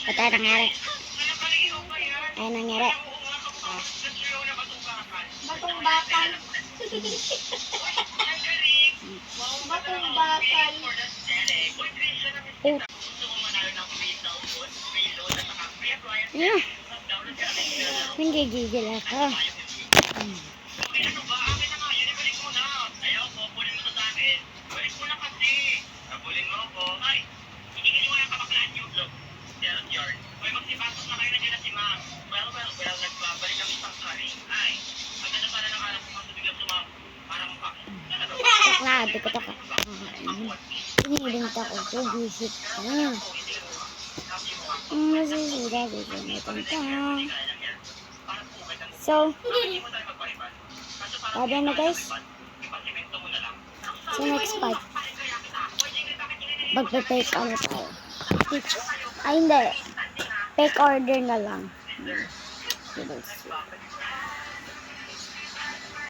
Ito nangyari. Ay nangyari. Batong bakal. Batong bakal. Oh. Yeah. Nanggigigil ako. Saklado ko ito ka. Inilinta ko ito. Visit ka. Masisira dito na itong. So, sabi na guys. So next part. Magpe-take ano tayo. Ay hindi. Take order na lang.